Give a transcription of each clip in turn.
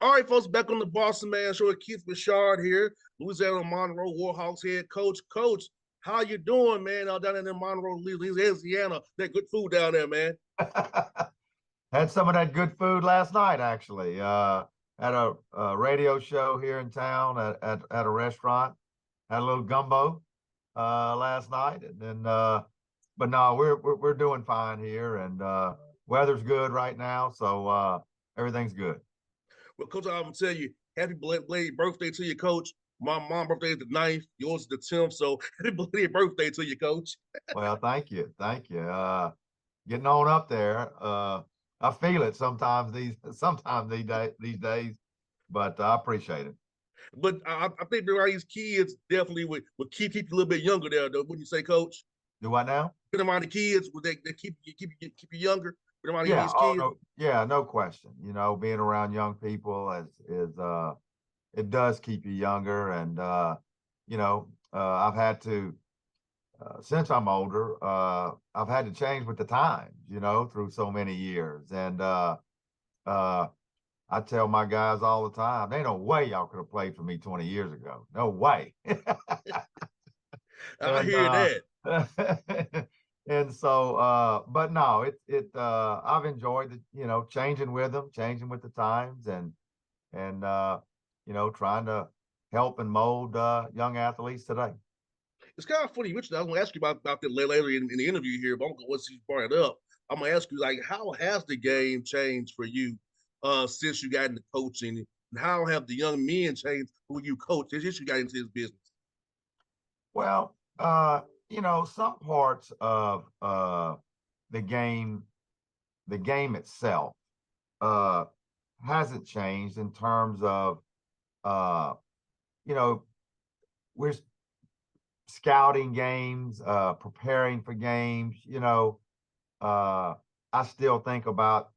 All right, folks, back on the Boston Man Show with Keith Bouchard here, Louisiana-Monroe Warhawks head coach. Coach, how you doing, man? Down in Monroe, Louisiana, that good food down there, man. Had some of that good food last night, actually. At a radio show here in town at a restaurant. Had a little gumbo last night, and then but no, we're doing fine here, and weather's good right now, so everything's good. Well, Coach, I'm gonna tell you, happy belated birthday to you, Coach. My mom's birthday is the 9th, yours is the 10th, so happy belated birthday to you, Coach. Well, thank you. Getting on up there. I feel it sometimes these days, but I appreciate it. But I think these kids definitely would keep you a little bit younger there, though. Wouldn't you say, Coach? Do what now? Been around the kids, would they keep you younger? Been around Yeah. these Oh kids. no. Yeah. No question. You know, being around young people is it does keep you younger, and I've had to since I'm older, I've had to change with the times. You know, through so many years, and uh, I tell my guys all the time, there ain't no way y'all could have played for me 20 years ago. No way. I and hear that. and so but no, I've enjoyed it, changing with them, changing with the times, and trying to help and mold young athletes today. It's kind of funny. Richard, I was going to ask you about that later in the interview here, but I'm going to once you brought it up, I'm going to ask you, like, how has the game changed for you since you got into coaching? And how have the young men changed who you coach since you got into this business? Well, some parts of the game the game itself uh hasn't changed in terms of uh you know we're scouting games, preparing for games. I still think about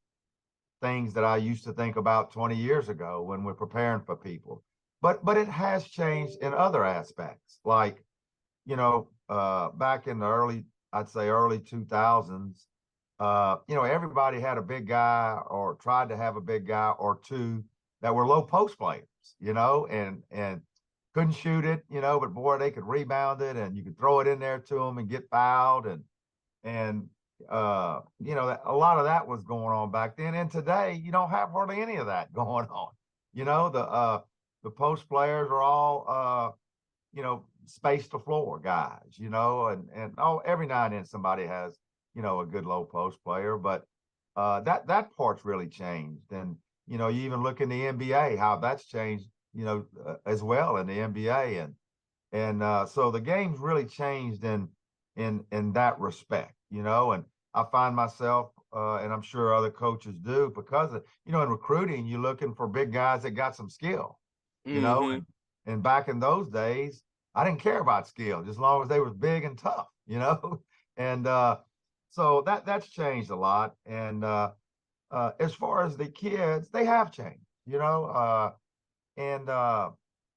things that I used to think about 20 years ago when we're preparing for people. But it has changed in other aspects, like back in the I'd say early 2000s. Everybody had a big guy or tried to have a big guy or two that were low post players, and couldn't shoot it, but boy, they could rebound it, and you could throw it in there to them and get fouled, and a lot of that was going on back then. And today, you don't have hardly any of that going on. The post players are all space to floor guys, and every now and then somebody has, a good low post player, but that part's really changed. And you even look in the NBA, how that's changed, as well in the NBA, and so the game's really changed in that respect, and I find myself, and I'm sure other coaches do, because in recruiting, you're looking for big guys that got some skill, Mm-hmm. and back in those days, I didn't care about skill, just as long as they was big and tough, and so that's changed a lot. And as far as the kids, they have changed, and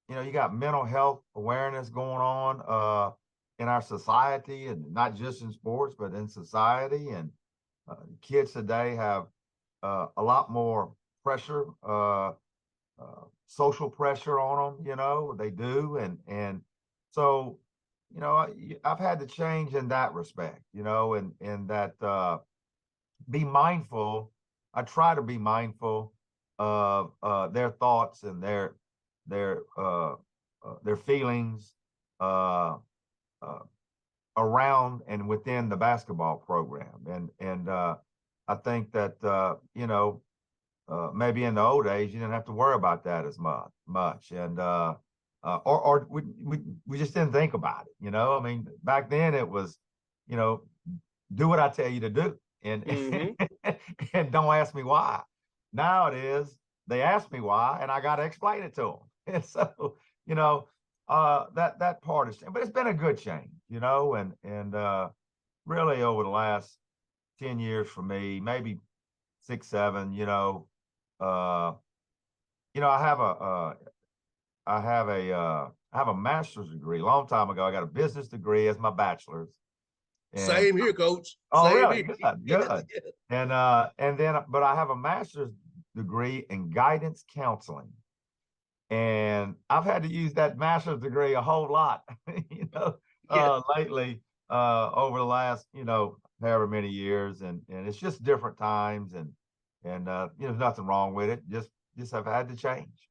you got mental health awareness going on in our society, and not just in sports, but in society. And kids today have a lot more pressure, social pressure on them. They do, and so I've had to change in that respect. And that be mindful. I try to be mindful of their thoughts and their feelings uh, uh, around and within the basketball program. And I think that maybe in the old days you didn't have to worry about that as much, and or we just didn't think about it. I mean, back then it was, you know, do what I tell you to do, and Mm-hmm. and don't ask me why. Now it is, they ask me why, and I got to explain it to them. And so, that part is, but it's been a good change, and really over the last 10 years for me, maybe 6, 7, uh, I have a master's degree. A long time ago, I got a business degree as my bachelor's. And Same here, Coach. oh, Same really? here. Good, Yes, good. yes. And then, but I have a master's degree in guidance counseling. And I've had to use that master's degree a whole lot, lately, over the last, however many years, and it's just different times, and there's nothing wrong with it. Just have had to change.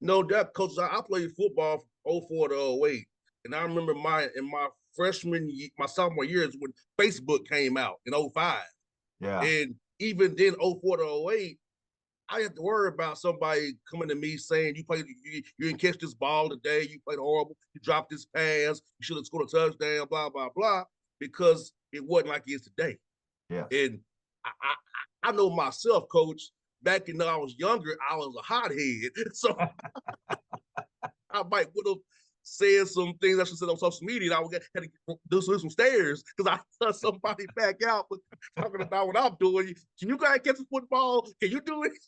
No doubt, coach. I played football from '04 to '08, and I remember in my freshman year, my sophomore year is when Facebook came out in '05. Yeah, And even then, '04 to '08, I had to worry about somebody coming to me saying you didn't catch this ball today, you played horrible, you dropped this pass, you should have scored a touchdown, blah blah blah, because it wasn't like it is today. yes. And I know myself, coach. Back when I was younger, I was a hothead, so I might would have said some things I should have said on social media. And I would had to do some stairs because I saw somebody back out talking about what I'm doing. Can you guys catch the football? Can you do it?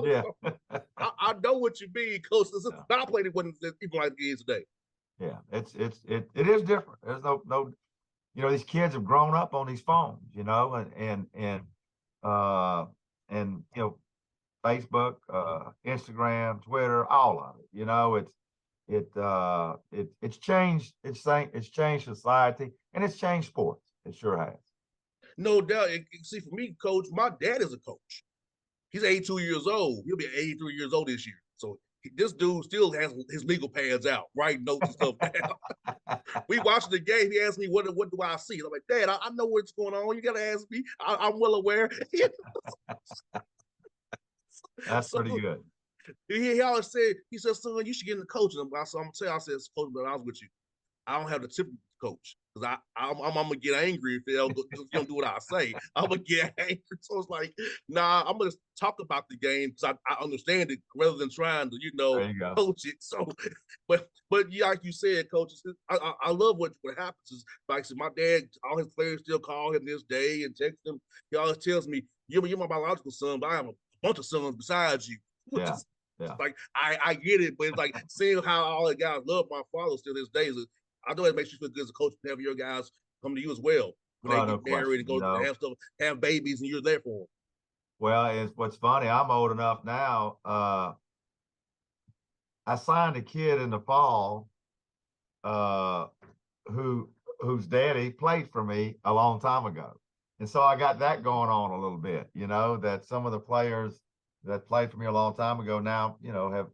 Yeah. So I know what you mean, coach. Yeah. I played it wasn't even like it is today. Yeah, it is different. There's no, these kids have grown up on these phones, and Facebook, Instagram, Twitter, all of it. It's changed. It's changed society, and it's changed sports. It sure has. No doubt. See, for me, coach, my dad is a coach. He's 82 years old. He'll be 83 years old this year. So this dude still has his legal pads out, writing notes and stuff down. We watched the game. He asked me, what do I see? And I'm like, Dad, I know what's going on. You got to ask me. I'm well aware. That's pretty good. He always said, he said, son, you should get in the coaching. I said, I'm going to tell you, coach, but I was with you. I don't have the typical coach because I'm gonna get angry if they don't do what I say. I'm gonna get angry. So it's like, nah, I'm gonna talk about the game because I understand it rather than trying to, There you go. coach it. So, but yeah, like you said, coach, I love what happens is like I said, my dad, all his players still call him this day and text him. He always tells me, you're my biological son, but I have a bunch of sons besides you. Which Yeah. is Yeah. like I get it, but it's like seeing how all the guys love my father still this day is. I know it makes you feel good as a coach to have your guys come to you as well when they get married and go have stuff, have babies, and you're there for them. Well, it's what's funny. I'm old enough now. I signed a kid in the fall, whose daddy played for me a long time ago, and so I got that going on a little bit. That some of the players that played for me a long time ago now, have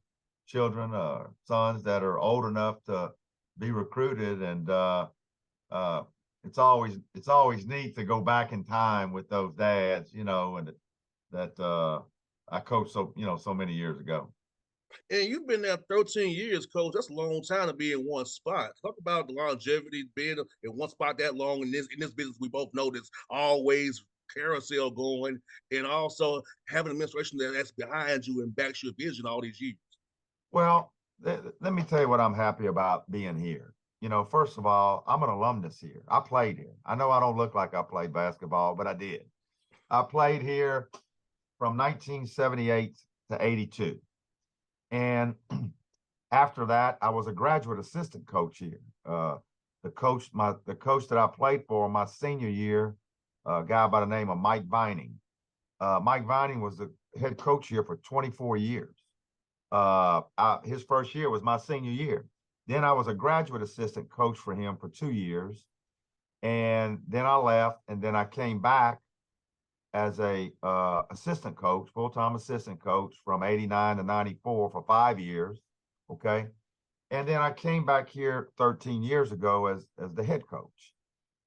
children, sons that are old enough to be recruited, and it's always neat to go back in time with those dads, and that I coached so many years ago. And you've been there 13 years, coach. That's a long time to be in one spot. Talk about the longevity being in one spot that long in this business. We both know there's always carousel going, and also having an administration that's behind you and backs your vision all these years. Well, let me tell you what I'm happy about being here. First of all, I'm an alumnus here. I played here. I know I don't look like I played basketball, but I did. I played here from 1978 to 82. And after that, I was a graduate assistant coach here. The coach that I played for my senior year, a guy by the name of Mike Vining. Mike Vining was the head coach here for 24 years. His first year was my senior year. Then I was a graduate assistant coach for him for 2 years. And then I left, and then I came back as a assistant coach, full-time assistant coach from 89 to 94 for 5 years. Okay. And then I came back here 13 years ago as the head coach.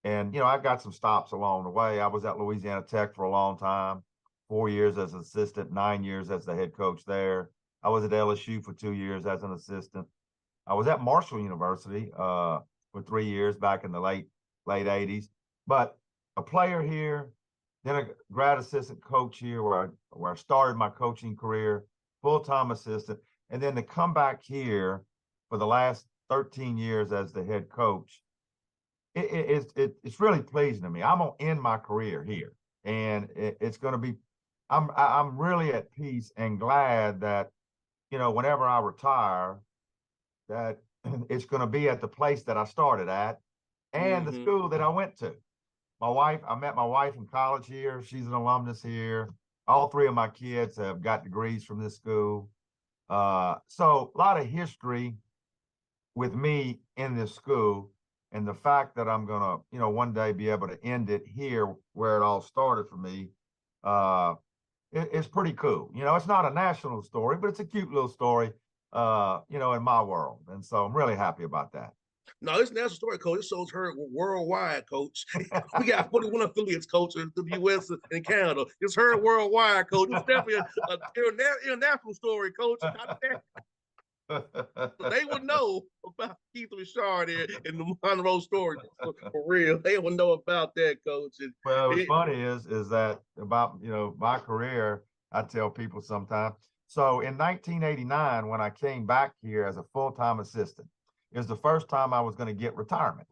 And, I got some stops along the way. I was at Louisiana Tech for a long time, 4 years as an assistant, 9 years as the head coach there. I was at LSU for 2 years as an assistant. I was at Marshall University for 3 years back in the late 80s. But a player here, then a grad assistant coach here where I started my coaching career, full-time assistant, and then to come back here for the last 13 years as the head coach, it's really pleasing to me. I'm gonna end my career here, and it's going to be. I'm really at peace and glad that whenever I retire, that it's going to be at the place that I started at and the school that I went to. I met my wife in college here. She's an alumnus here. all three of my kids have got degrees from this school. So a lot of history with me in this school, and the fact that I'm gonna, one day be able to end it here where it all started for me, it's pretty cool. It's not a national story, but it's a cute little story, in my world. And so I'm really happy about that. No, this national story, coach. It shows her worldwide, coach. We got 41 affiliates, coach, in the U.S. and Canada. It's heard worldwide, coach. It's definitely an international story, coach. They would know about Keith Richard in the Monroe story. For real. They would know about that, coach. Well, what's funny is that about, my career, I tell people sometimes. So in 1989, when I came back here as a full-time assistant, it was the first time I was going to get retirement.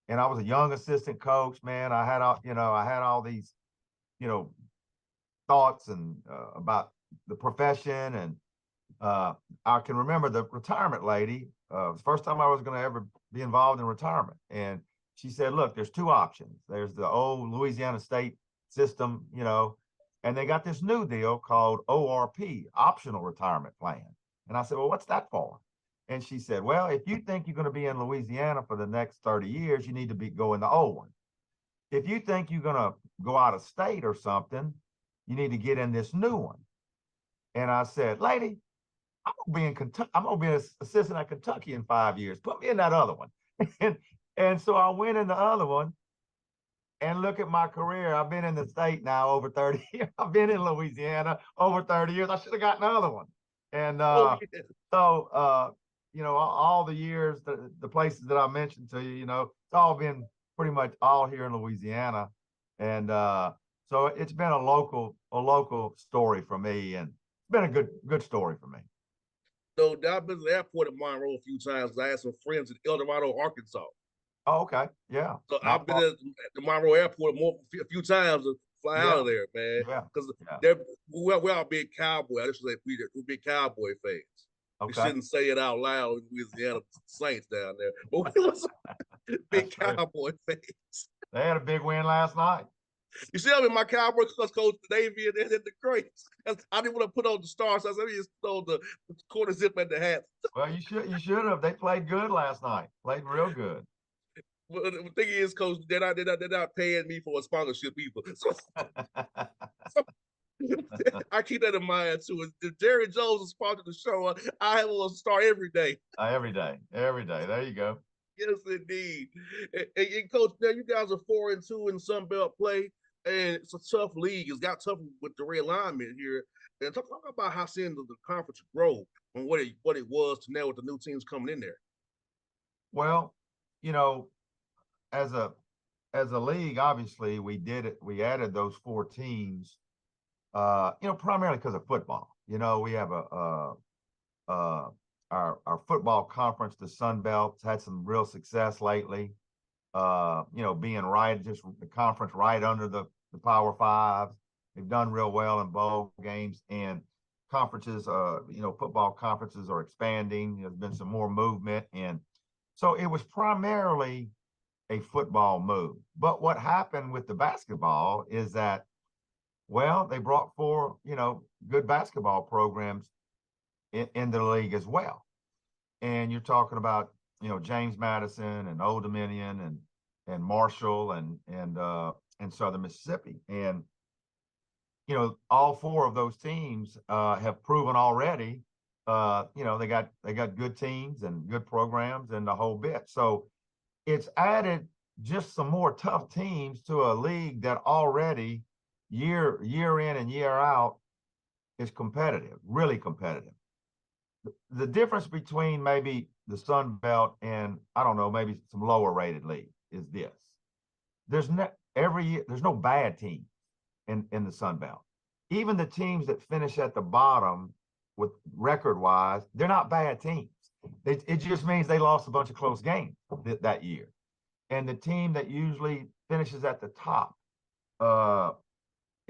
And I was a young assistant coach, man. I had all these, thoughts and about the profession. And I can remember the retirement lady, the first time I was going to ever be involved in retirement. And she said, look, there's two options. There's the old Louisiana state system, and they got this new deal called ORP, optional retirement plan. And I said, well, what's that for? And she said, well, if you think you're going to be in Louisiana for the next 30 years, you need to go in the old one. If you think you're going to go out of state or something, you need to get in this new one. And I said, lady, I'm going to be in Kentucky. I'm going to be an assistant at Kentucky in 5 years. Put me in that other one. And so I went in the other one, and look at my career. I've been in the state now over 30 years. I've been in Louisiana over 30 years. I should have gotten another one. And so, all the years, the places that I mentioned to you, it's all been pretty much all here in Louisiana. And so it's been a local story for me, and it's been a good story for me. So I've been to the airport in Monroe a few times. I had some friends in El Dorado, Arkansas. Oh, okay. Yeah. So I've been at the Monroe airport a few times to fly out of there, man. Yeah. Because we're all big cowboy. I just say we're big cowboy fans. Okay. We shouldn't say it out loud in Louisiana Saints down there. But we was big cowboy fans. They had a big win last night. You see, I'm in my Cowboy coach Navy and the Crates. I didn't want to put on the stars. So I said, just throw the quarter zip at the hat. Well, you should have. They played good last night. Played real good. Well, the thing is, coach, they're not paying me for a sponsorship either. So I keep that in mind too. If Jerry Jones is sponsoring the show, I have a star every day. Every day. There you go. Yes, indeed. And coach, now you guys are 4-2 in Sun Belt play. And it's a tough league. It's got tough with the realignment here. And talk about how seeing the conference grow from what it was to now with the new teams coming in there. Well, as a league, obviously we did it. We added those 4 teams, primarily because of football. We have our football conference, the Sun Belt's had some real success lately. Being just the conference right under the Power Five. They've done real well in bowl games, and conferences, football conferences are expanding. There's been some more movement. And so it was primarily a football move. But what happened with the basketball is that, well, they brought 4, good basketball programs in the league as well. And you're talking about, James Madison and Old Dominion and Marshall and Southern Mississippi. And, all 4 of those teams have proven already, they got good teams and good programs and the whole bit. So it's added just some more tough teams to a league that already year in and year out is competitive, really competitive. The difference between maybe the Sun Belt and, I don't know, maybe some lower rated league is this. There's no bad teams in the Sun Belt. Even the teams that finish at the bottom with record wise, they're not bad teams. It just means they lost a bunch of close games that year. And the team that usually finishes at the top,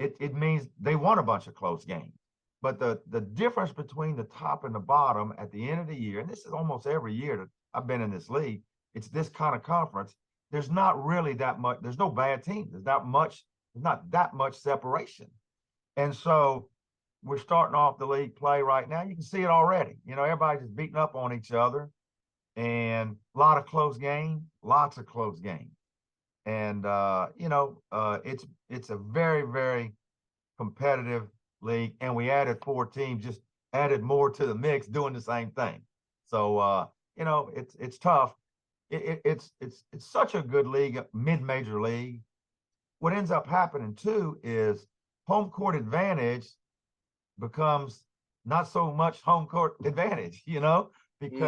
it means they won a bunch of close games. But the difference between the top and the bottom at the end of the year, and this is almost every year that I've been in this league, it's this kind of conference, there's not really that much, there's no bad teams. There's not that much separation. And so we're starting off the league play right now. You can see it already. Everybody's just beating up on each other, and a lot of close games, lots of close games. And it's a very, very competitive league. And we added 4 teams, just added more to the mix, doing the same thing. So it's tough. It's such a good league, mid-major league. What ends up happening too is home court advantage becomes not so much home court advantage, because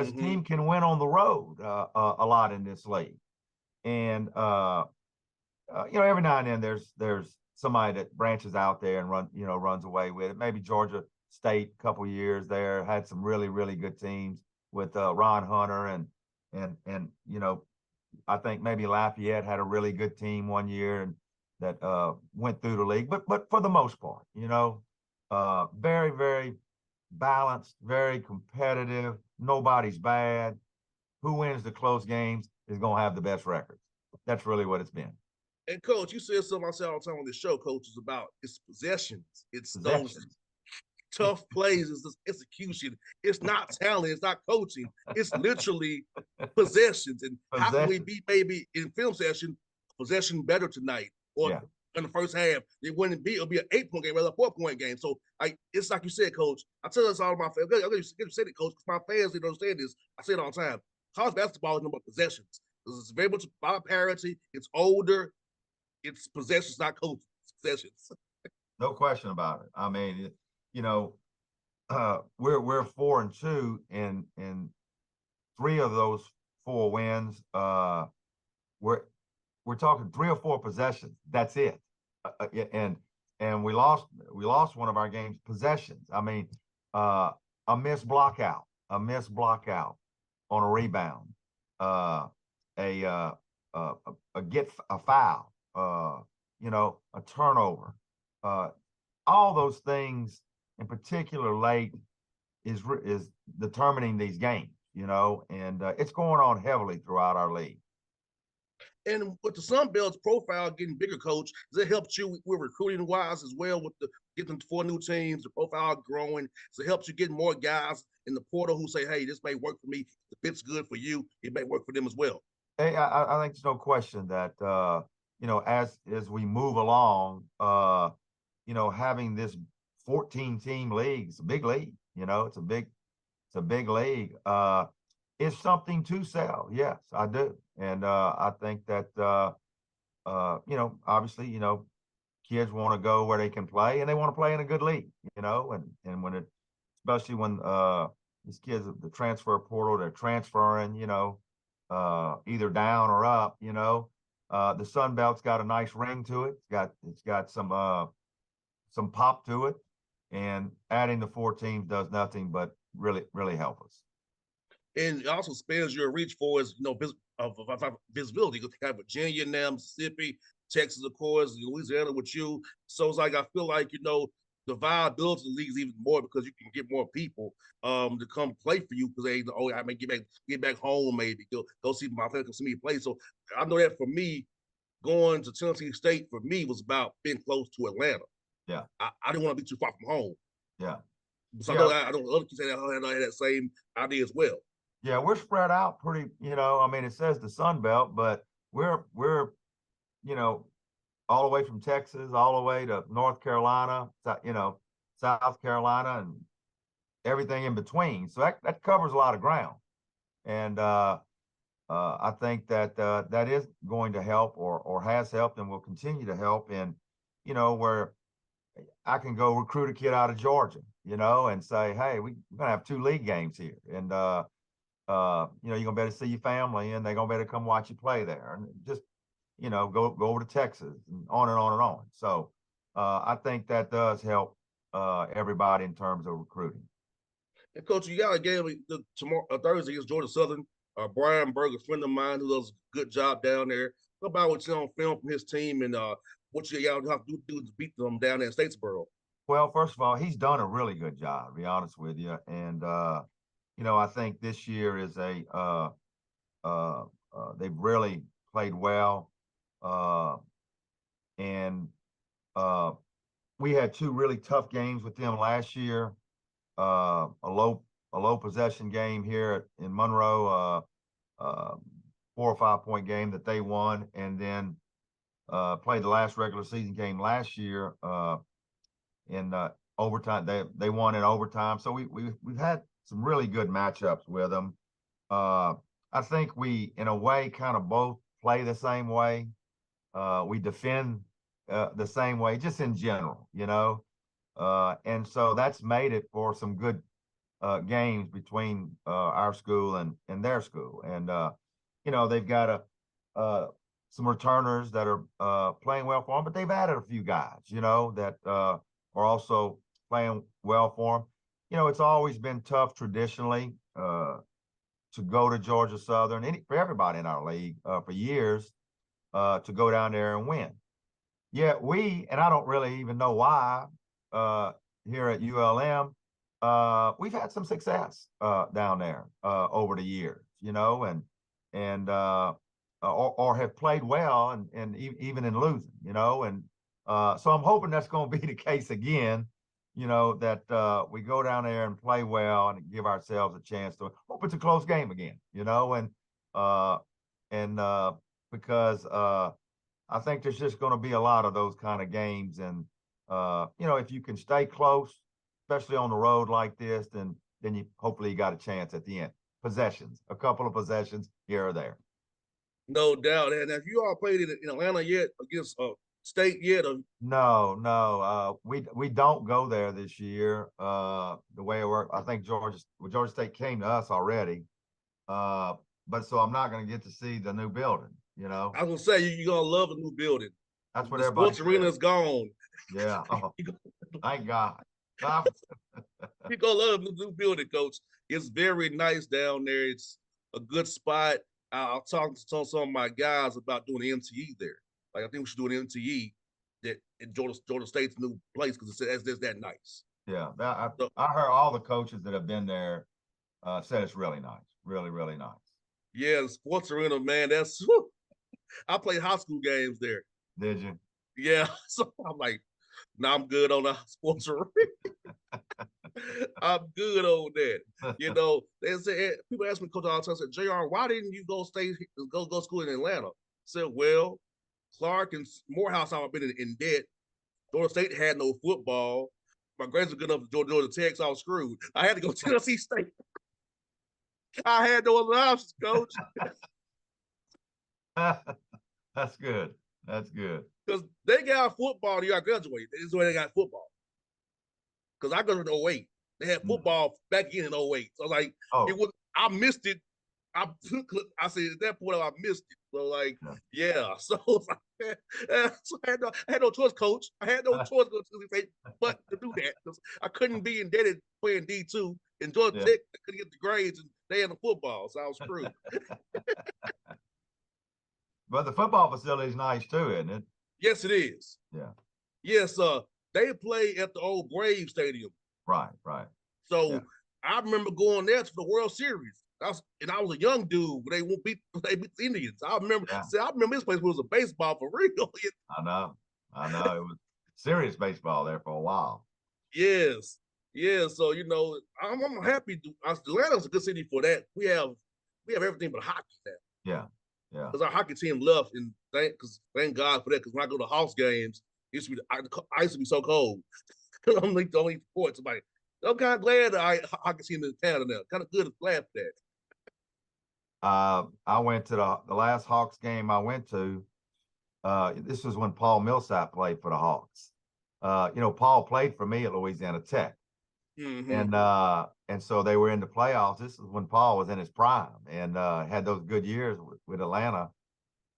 Mm-hmm. team can win on the road a lot in this league. And every now and then there's somebody that branches out there and runs away with it. Maybe Georgia State, a couple years there, had some really, really good teams with Ron Hunter and I think maybe Lafayette had a really good team one year and that went through the league. But for the most part, very, very balanced, very competitive. Nobody's bad. Who wins the close games is going to have the best records. That's really what it's been. And coach, you said something I say all the time on this show, coach, is about its possessions. It's those Possessions. tough plays, it's this execution. It's not talent, it's not coaching. It's literally possessions. And how can we be maybe in film session possession better tonight? Or Yeah. in the first half, it'll be an 8-point game rather than a 4-point game. So it's like you said, coach. I tell this all my fans. I'm gonna say it, coach, because my fans didn't understand this. I say it all the time. College basketball is number possessions. It's very much about parity. It's older. It's possessions, not coaching. It's possessions. No question about it. I mean, we're 4-2 in 3 of those 4 wins. We're talking 3 or 4 possessions. That's it. And we lost one of our games possessions. I mean, a missed block out on a rebound, a foul, a turnover, all those things in particular late is determining these games, and it's going on heavily throughout our league. And with the Sun Belt's profile getting bigger, coach, does it help you with recruiting wise as well with the getting 4 new teams, the profile growing? So it helps you get more guys in the portal who say, hey, this may work for me. If it's good for you, it may work for them as well. Hey, I think there's no question that as we move along, having this 14-team league, it's a big league. It's a big league. It's something to sell. Yes, I do. And I think that, obviously, kids want to go where they can play and they want to play in a good league, and especially when these kids, the transfer portal, they're transferring, either down or up, the Sun Belt's got a nice ring to it. It's got some pop to it, and adding the 4 teams does nothing but really, really help us. And it also spans your reach for as visibility. You have Virginia now, Mississippi, Texas, of course, Louisiana with you. So it's like I feel like the viability of the league is even more because you can get more people to come play for you because I may get back home, maybe go see my family, come see me play. So I know that for me, going to Tennessee State for me was about being close to Atlanta. Yeah, I didn't want to be too far from home. yeah, So yeah. I know other kids had that same idea as well. Yeah, we're spread out pretty, I mean, it says the Sun Belt, but we're, all the way from Texas, all the way to North Carolina, South Carolina, and everything in between. So that covers a lot of ground. And I think that that is going to help or has helped and will continue to help in, where I can go recruit a kid out of Georgia, and say, hey, we're going to have 2 league games here. And, you're gonna better see your family and they're gonna better come watch you play there, and just go over to Texas and on and on and on. So I think that does help everybody in terms of recruiting. And coach, you got a game tomorrow, Thursday against Georgia Southern. Brian Berg, a friend of mine who does a good job down there. What about what you on film from his team and what you got to do to beat them down there in Statesboro? Well, first of all, he's done a really good job, to be honest with you. And I think this year is they've really played well, and we had two really tough games with them last year. A low possession game here in Monroe, 4 or 5 point game that they won, and then played the last regular season game last year in overtime. They won in overtime. So we've had some really good matchups with them. I think we, in a way, kind of both play the same way. We defend the same way, just in general, and so that's made it for some good games between our school and their school. And they've got some returners that are playing well for them, but they've added a few guys, that are also playing well for them. It's always been tough traditionally to go to Georgia Southern, for everybody in our league for years, to go down there and win. Yeah, and I don't really even know why, here at ULM, we've had some success down there over the years, or have played well and even in losing, and so I'm hoping that's going to be the case again, that we go down there and play well and give ourselves a chance to hope it's a close game again, because I think there's just going to be a lot of those kind of games. And, if you can stay close, especially on the road like this, then you hopefully got a chance at the end. Possessions, a couple of possessions here or there. No doubt. And have you all played in Atlanta yet against State yet? Or? No. We don't go there this year. The way it worked, I think Georgia State came to us already. But so I'm not going to get to see the new building, I was going to say, you're going to love the new building. That's what the everybody sports arena is gone. Yeah. Oh, thank God. You're going to love the new building, Coach. It's very nice down there. It's a good spot. I'll talk to some of my guys about doing an MTE there. Like, I think we should do an MTE that in Georgia State's new place because it's that nice. Yeah. I heard all the coaches that have been there said it's really nice. Really, really nice. Yeah, the sports arena, man, I played high school games there. Did you? Yeah. So I'm like, I'm good on the sports arena. I'm good on that. They say people ask me, Coach, all the time, said, JR, why didn't you go school in Atlanta? I said, well, Clark and Morehouse have been in debt. Georgia State had no football. My grades were good enough to Georgia Tech, so I was screwed. I had to go to Tennessee State. I had no other options, Coach. That's good. That's good. Because they got football the year I graduated. This is where they got football. Because I graduated in 08. They had football back in 08. So I missed it. I said at that point I missed it. So yeah. So, so I had no choice, Coach. I had no choice to go to State, but to do that because I couldn't be indebted playing D2 and Georgia Tech. I couldn't get the grades and they had the football, so I was screwed. But the football facility is nice too, isn't it? Yes, it is. Yeah. Yes, they play at the old Brave Stadium. Right. So I remember going there to the World Series. I was a young dude. They beat the Indians. I remember. I remember this place was a baseball for real. I know. It was serious baseball there for a while. Yes. Yeah. So I'm happy. Atlanta's a good city for that. We have everything but hockey now. Yeah. Because our hockey team left, and thank God for that. Because when I go to Hawks games, ice used to be so cold. I'm like the only sport. I'm kind of glad that hockey team is in town now. Kind of good, glad for that. I went to the last Hawks game I went to. This was when Paul Millsap played for the Hawks. Paul played for me at Louisiana Tech. Mm-hmm. And so they were in the playoffs. This is when Paul was in his prime and had those good years with Atlanta.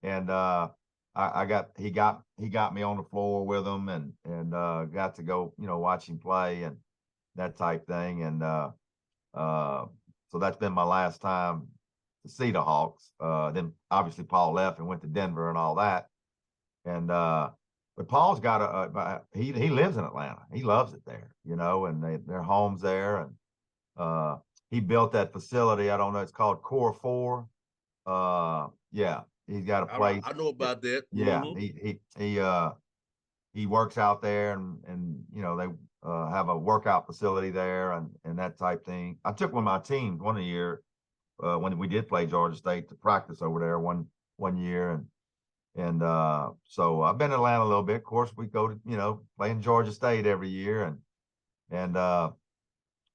And he got me on the floor with him and got to go, watch him play and that type thing. And so that's been my last time to see the Hawks. Then obviously Paul left and went to Denver and all that. And but Paul's got he lives in Atlanta. He loves it there, and their home's there. And he built that facility. I don't know. It's called Core 4. Yeah, he's got a place. I know about that. Yeah, mm-hmm. he works out there, and they have a workout facility there, and that type thing. I took one of my teams one year when we did play Georgia State to practice over there one year, and so I've been in Atlanta a little bit. Of course, we go to play in Georgia State every year, and uh,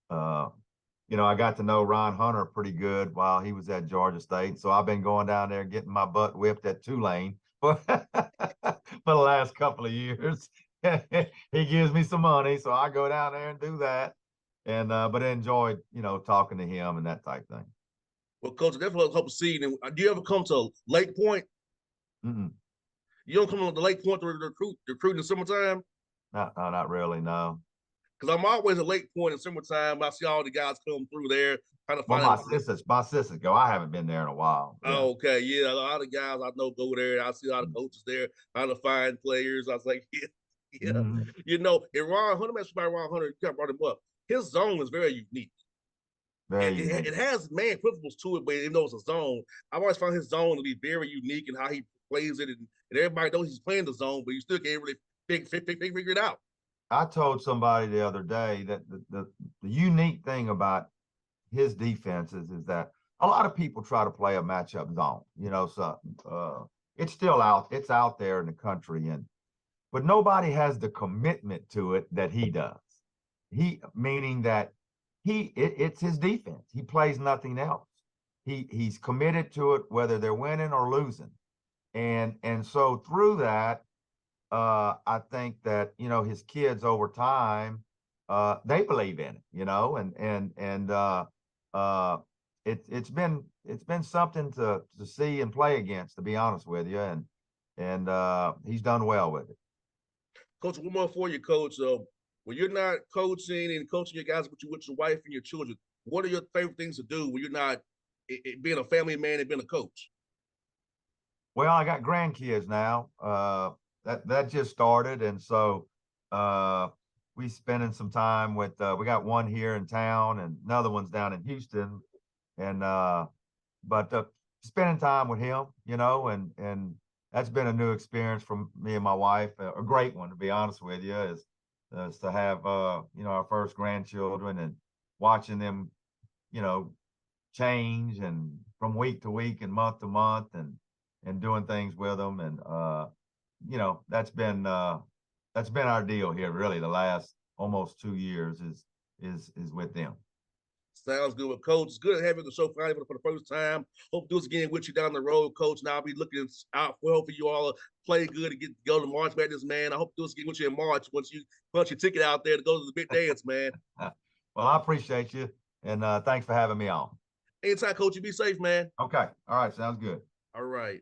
I got to know Ron Hunter pretty good while he was at Georgia State. So I've been going down there getting my butt whipped at Tulane for the last couple of years. He gives me some money, so I go down there and do that. And but I enjoyed, talking to him and that type thing. Well, Coach, I definitely hope to see you. And do you ever come to Lake Point? Mm-mm. You don't come to the Lake Point to recruit in the summertime? Not really, no. Because I'm always at Lake Point in summertime. I see all the guys come through there, kind of Well, find my sisters go. I haven't been there in a while. Yeah. Oh, okay, yeah, a lot of guys I know go there. I see a lot of coaches there trying to find players. I was like, yeah, yeah. Mm-hmm. And Ron Hunter, mentioned by Ron Hunter, you kind of brought him up. His zone is very unique. Very It, unique. it has man principles to it, but even though it's a zone, I've always found his zone to be very unique in how he plays it, and everybody knows he's playing the zone, but you still can't really figure it out. I told somebody the other day that the unique thing about his defenses is that a lot of people try to play a matchup zone, so it's out there in the country, but nobody has the commitment to it that he does. Meaning that it's his defense. He plays nothing else. He's committed to it whether they're winning or losing. And so through that, I think that his kids over time, they believe in it, and it's been something to see and play against, to be honest with you, and he's done well with it. Coach, one more for you, Coach. When you're not coaching and coaching your guys with your wife and your children, what are your favorite things to do when you're not being a family man and being a coach? Well, I got grandkids now. That just started, and so we spending some time with. We got one here in town, and another one's down in Houston, and but spending time with him, and that's been a new experience for me and my wife. A great one, to be honest with you, is to have our first grandchildren and watching them, change and from week to week and month to month and doing things with them, and that's been our deal here really the last almost 2 years is with them. Sounds good. Well, Coach, it's good to have you on the show finally for the first time. Hope to do this again with you down the road, Coach. Now I'll be looking out for hopefully you all play good and go to March Madness, man. I hope to do this again with you in March once you punch your ticket out there to go to the big dance, man. Well, I appreciate you, and thanks for having me on. Anytime, Coach. You be safe, man. Okay. All right. Sounds good. All right.